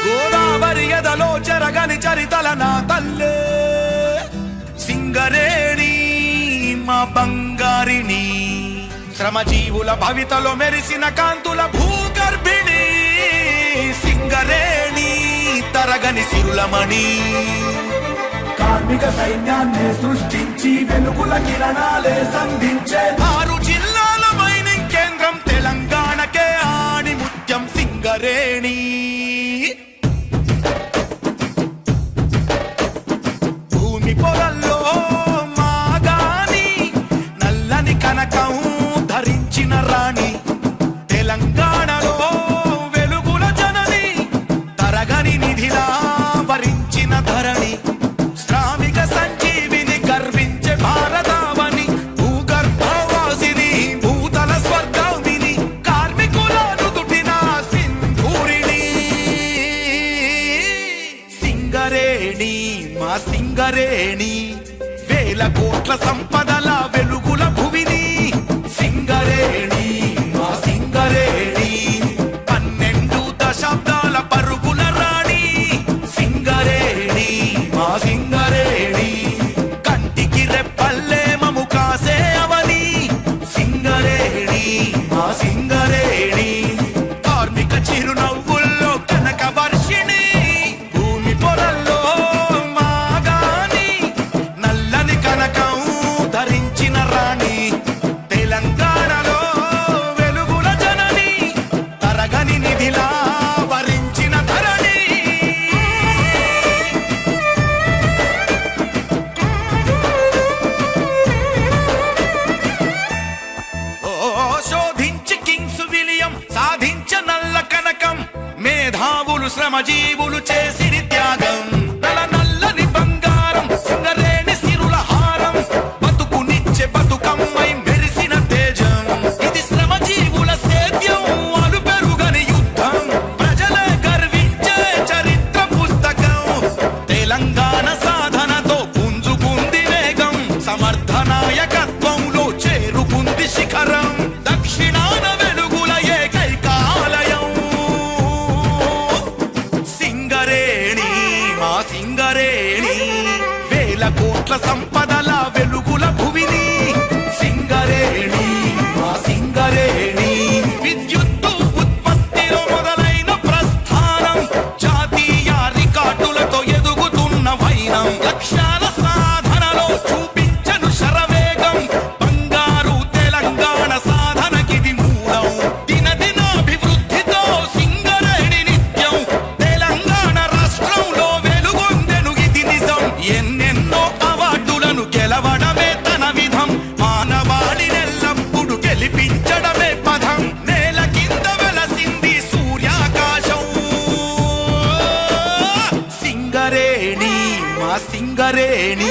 గోదావరి ఎదలో చెరగని చరితల నా తల్లే సింగరేణి మా బంగారిని, శ్రమజీవుల భవితలో మెరిసిన కాంతుల భూగర్భిణి సింగరేణి తరగని సిరులమణి. కార్మిక సైన్యాన్ని సృష్టించి వెలుగుల కిరణాలే సంధించే 6 జిల్లాల మైనింగ్ కేంద్రం తెలంగాణకే ఆణిముత్యం సింగరేణి. భూమి పొరల్లో మాగాని నల్లని కనకం ధరించిన రాణి, తెలంగాణలో వెలుగుల జనని తరగని నిధిలా వరించిన ధరణి, శ్రామిక సంజీవిని గర్వించే భారతావని, భూగర్భవాసిని భూతల స్వర్గామిని, కార్మికుల నుదుటిన సింధూరిణి సింగరేణి మా సింగరేణి, వేల కోట్ల సంపదల వెలుగుల భువిని సింగరేణి మా సింగరేణి, 12 దశాబ్దాల పరుగుల రాణి సింగరేణి మా సింగరేణి, కంటికి రెప్పల్లే మము కాసే అవని సింగరేణి మా సింగరేణి, కార్మిక చిరునవ్వుల్లో కనక వర్షిణి, భూమి పొరల్లో మాగాని నల్లని కనకం ధరించిన రాణి, తెలంగాణలో వెలుగుల జనని తరగని నిధిలా వరించిన ధరణి. శోధించి కింగ్స్ విలియం సాధించ నల్ల కనకం, మేధావులు శ్రమజీవులు చేసిరి త్యాగం, నల్లని బంగారం సింగరేణి సిరుల హారం, బతుకునిచ్చే బతుకమ్మై మెరిసిన తేజం, ఇది శ్రమజీవుల సేద్యం అలు పెరుగని యుద్ధం, ప్రజలే గర్వించే చరిత్ర పుస్తకం, తెలంగాణ సాధనతో పుంజుకుంది వేగం, సమర్థ నాయకత్వంలో చేరుకుంది శిఖరం, దక్షిణాన వెలుగుల ఏకైకాలయం సింగరేణి మా సింగరేణి, వేల కోట్ల సంపదల వెలుగుల భువిని సింగరేణి మా సింగరేణి, విద్యుత్తు ఉత్పత్తిలో మొదలైన ప్రస్థానం, జాతీయ రికార్డులతో ఎదుగుతున్న వైనం, లక్ష్యాల సాధనలో చూపించను శరవేగం, బంగారు తెలంగాణ సాధనకిది మూలం, దినదినాభివృద్ధితో సింగరేణి నిత్యం, తెలంగాణ రాష్ట్రంలో వెలుగొందెను ఇది నిజం, ఎన్నెన్నో అవార్డులను గెలవడమే తన విధం, మానవాళినెల్లప్పుడు గెలిపించడమే పదం, నేల కింద వెలసింది సూర్యాకాశం సింగరేణి మా సింగరేణి.